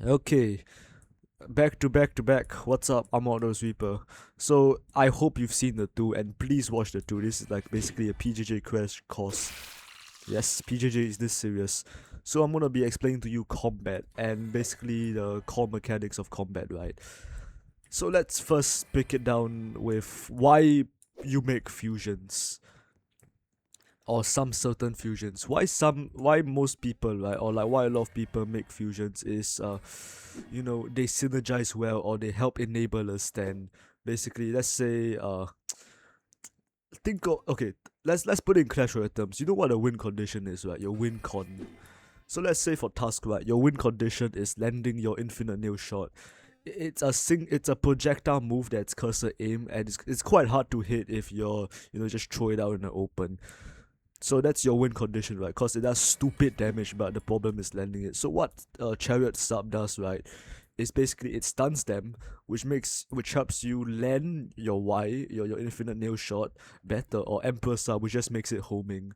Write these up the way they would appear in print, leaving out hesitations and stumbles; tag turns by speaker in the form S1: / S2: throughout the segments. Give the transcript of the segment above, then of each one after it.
S1: Okay, back to back to back. What's up? I'm Outdoors Reaper. So I hope you've seen the two, and please watch the two. This is like basically a PJJ crash course. Yes, PJJ is this serious. So I'm gonna be explaining to you combat and basically the core mechanics of combat, right? So let's first break it down with why you make fusions or some certain fusions. Why most people, right, or like why a lot of people make fusions is they synergize well or they help enable a stand. Basically, let's say think of okay, let's put it in Clash Royale terms. You know what a win condition is, right? Your win con. So let's say for task, right, your win condition is landing your infinite nail shot. It's a projectile move that's cursor aim, and it's quite hard to hit if you're just throw it out in the open. So that's your win condition, right? Because it does stupid damage, but the problem is landing it. So what Chariot sub does, right, is basically it stuns them, which helps you land your your infinite nail shot better, or Emperor sub, which just makes it homing.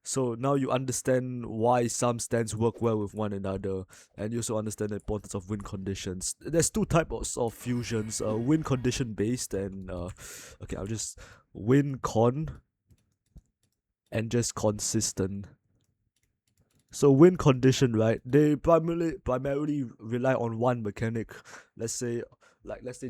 S1: So now you understand why some stands work well with one another, and you also understand the importance of win conditions. There's two types of fusions: win condition based and okay, I'll just win con and just consistent. So win condition, right? They primarily rely on one mechanic. Let's say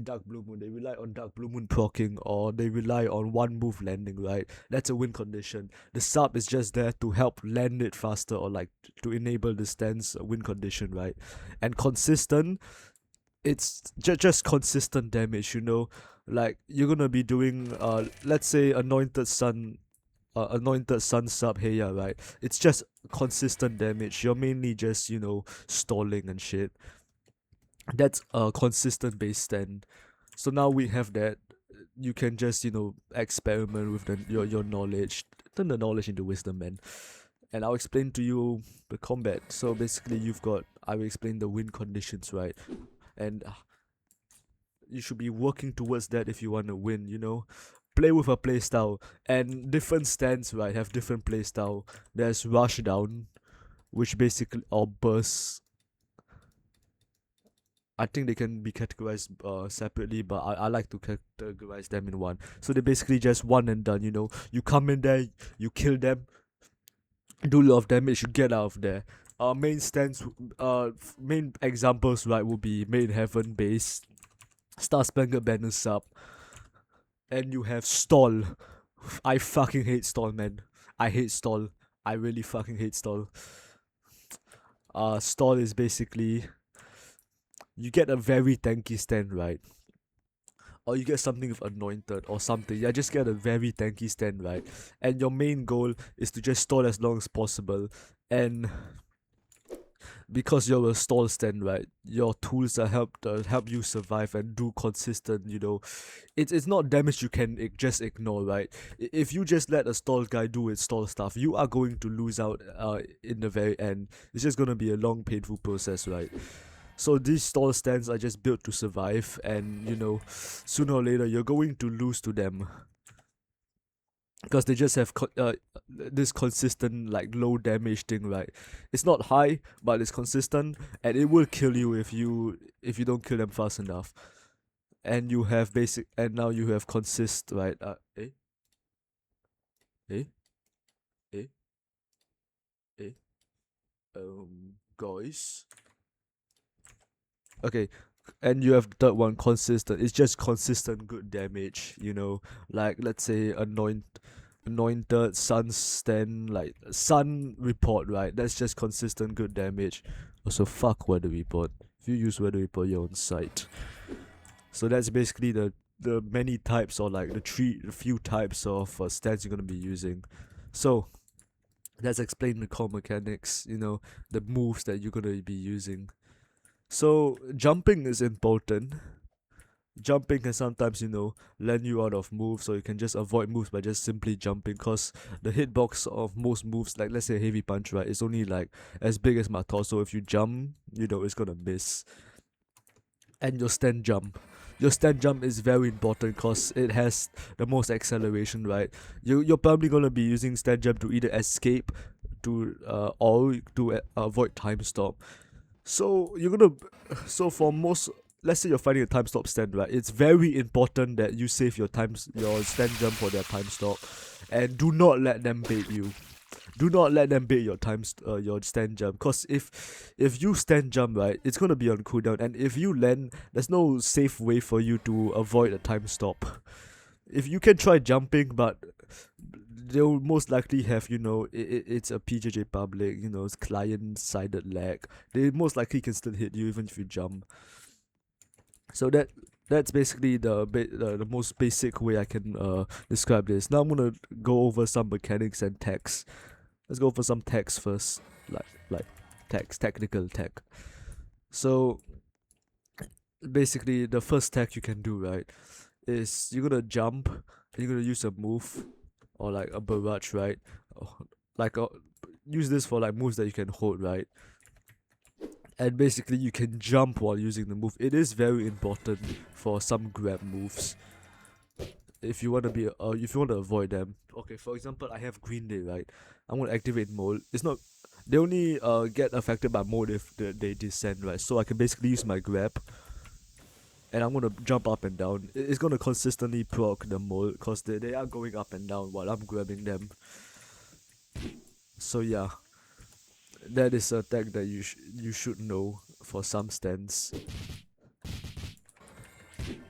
S1: Dark Blue Moon. They rely on Dark Blue Moon proccing, or they rely on one move landing, right? That's a win condition. The sub is just there to help land it faster, or like to enable the stance win condition, right? And consistent, it's just consistent damage. Like you're gonna be doing let's say Anointed Sun sub Heya, right? It's just consistent damage. You're mainly just, stalling and shit. That's a consistent base stand. So now we have that. You can just, experiment with your knowledge. Turn the knowledge into wisdom, man. And I'll explain to you the combat. So basically, I will explain the win conditions, right? And you should be working towards that if you want to win. Play with a playstyle, and different stands, right, have different playstyle. There's rush down, which basically, or burst. I think they can be categorized separately, but I like to categorize them in one. So they basically just one and done. You come in there, you kill them, do a lot of damage, you get out of there. Main stands, main examples, right, will be Main Heaven base, Star Spangled Banner sub, and you have stall. I fucking hate stall, man. I hate stall. I really fucking hate stall. Stall is basically you get a very tanky stand, right? Or you get something with anointed or something. Yeah, just get a very tanky stand, right? And your main goal is to just stall as long as possible. And because you're a stall stand, right, your tools are help you survive and do consistent. It's not damage you can just ignore, right? If you just let a stall guy do his stall stuff, you are going to lose out in the very end. It's just gonna be a long painful process, right? So these stall stands are just built to survive, and sooner or later you're going to lose to them because they just have this consistent like low damage thing, right? It's not high, but it's consistent, and it will kill you if you don't kill them fast enough. And you have basic, and now you have consist, right? Eh, eh, eh. Guys. Okay, and you have the third one, consistent. It's just consistent good damage. Like let's say anointed sun stand, like sun report, right? That's just consistent good damage. Also, fuck weather report. If you use weather report, you're on site. So that's basically the many types, or like the few types of stands you're gonna be using. So let's explain the core mechanics. The moves that you're gonna be using. So jumping is important. Jumping can sometimes, land you out of moves, or you can just avoid moves by just simply jumping, because the hitbox of most moves, like let's say heavy punch, right, is only like as big as my torso. If you jump, it's gonna miss. And your stand jump. Your stand jump is very important because it has the most acceleration, right? You're probably gonna be using stand jump to either escape or to avoid time stop. So you're gonna, so for most, let's say you're fighting a time stop stand, right? It's very important that you save your your stand jump for their time stop, and do not let them bait you. Do not let them bait your your stand jump. Cause if you stand jump, right, it's gonna be on cooldown, and if you land, there's no safe way for you to avoid a time stop. If you can try jumping, but they'll most likely have, it's a PJJ public, it's client-sided lag. They most likely can still hit you even if you jump. So that's basically the most basic way I can describe this. Now I'm gonna go over some mechanics and techs. Let's go for some techs first, like technical tech. So basically, the first tech you can do, right, is you're gonna jump and you're gonna use a move or like a barrage, right? Like use this for like moves that you can hold, right? And basically you can jump while using the move. It is very important for some grab moves. If you want to be if you want to avoid them. Okay, for example, I have Green Day, right? I'm gonna activate mode. It's not, they only get affected by mode if they descend, right? So I can basically use my grab and I'm gonna jump up and down. It's gonna consistently proc the mole because they are going up and down while I'm grabbing them. So yeah, that is a tag that you should know for some stands.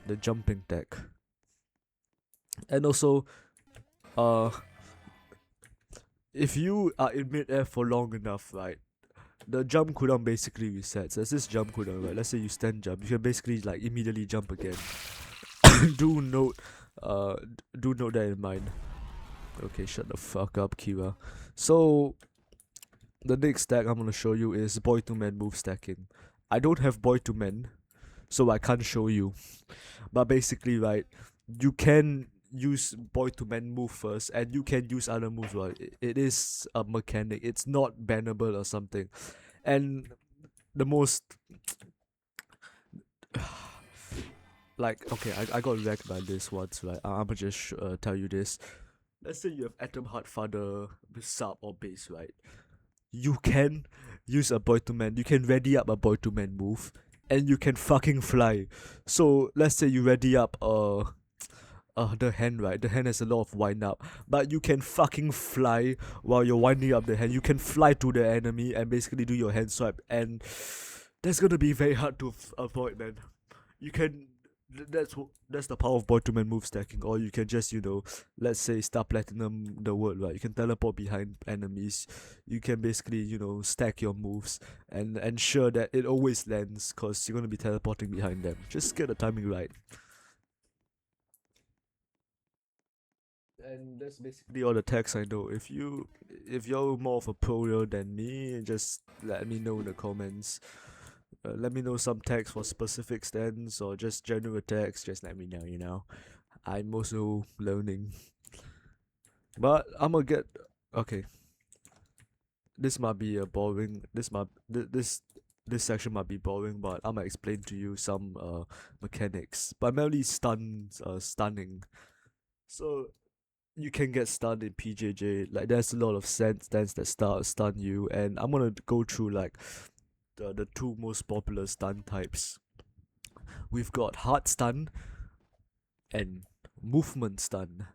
S1: The jumping tag. And also, uh, if you are in mid-air for long enough, right, the jump cooldown basically resets. There's this jump cooldown, right? Let's say you stand jump, you can basically like immediately jump again. do note, uh, do note that in mind. Okay, shut the fuck up, Kira. So the next stack I'm gonna show you is boy to man move stacking. I don't have boy to man, so I can't show you. But basically, right, you can use boy to man move first, and you can use other moves. Right, it is a mechanic. It's not bannable or something. And the most like, okay, I got wrecked by this once, right? I'ma just tell you this. Let's say you have Atom Heart Father, sub or base, right? You can use a boy to man. You can ready up a boy to man move, and you can fucking fly. So let's say you ready up the hand, right? The hand has a lot of wind up, but you can fucking fly while you're winding up the hand. You can fly to the enemy and basically do your hand swipe, and that's gonna be very hard to avoid, man. You can. That's the power of boy to man move stacking, or you can just, let's say star platinum the world, right? You can teleport behind enemies. You can basically, stack your moves and ensure that it always lands, cause you're gonna be teleporting behind them. Just get the timing right. And that's basically all the tags I know. If you're more of a pro than me, just let me know in the comments. Let me know some tags for specific stands or just general tags. Just let me know. I'm also learning. But I'm gonna get, okay. This might be a boring. This section might be boring, but I'm gonna explain to you some mechanics. Primarily stunning. So you can get stunned in PJJ. Like there's a lot of stands that stun you, and I'm gonna go through like the two most popular stun types. We've got hard stun and movement stun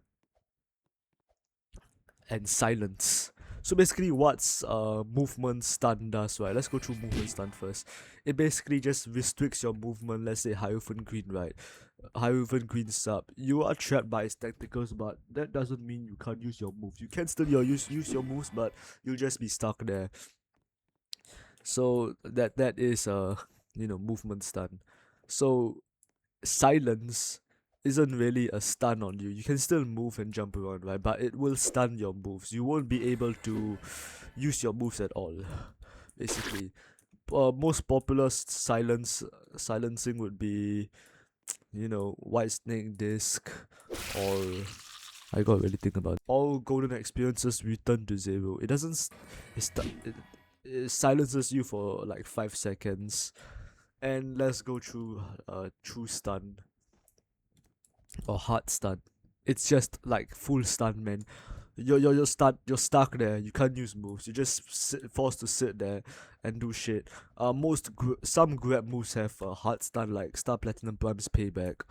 S1: and silence. So basically what's movement stun does, right? Let's go through movement stun first. It basically just restricts your movement. Let's say Hierophant Green, right? Hierophant Green sub. You are trapped by its tacticals, but that doesn't mean you can't use your moves. You can still use your moves, but you'll just be stuck there. So that is movement stun. So silence isn't really a stun on you. You can still move and jump around, right? But it will stun your moves. You won't be able to use your moves at all. Basically, most popular silencing would be, White Snake Disc, or I got really think about it. All golden experiences return to 0. It doesn't. It silences you for like 5 seconds. And let's go through true stun or hard stun. It's just like full stun, man. You're stuck there. You can't use moves. You just forced to sit there and do shit. Some grab moves have hard stun like Star Platinum Prime's Payback,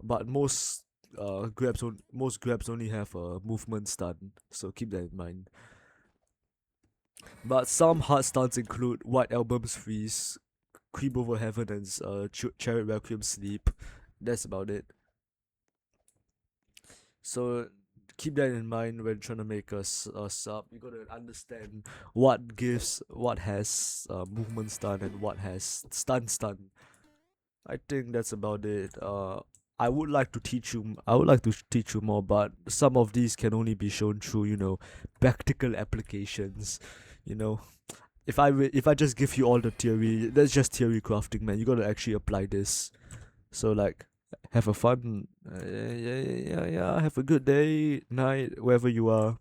S1: but most grabs only have a movement stun. So keep that in mind. But some hard stuns include White Album's Freeze, Creep Over Heaven, and Chariot Requiem Sleep. That's about it. So keep that in mind when trying to make a sub. You gotta understand what has movement stun and what has stun. I think that's about it. I would like to teach you. I would like to teach you more, but some of these can only be shown through practical applications. You know, if I just give you all the theory, that's just theory crafting, man. You gotta actually apply this. So like, have a fun, yeah. Have a good day, night, wherever you are.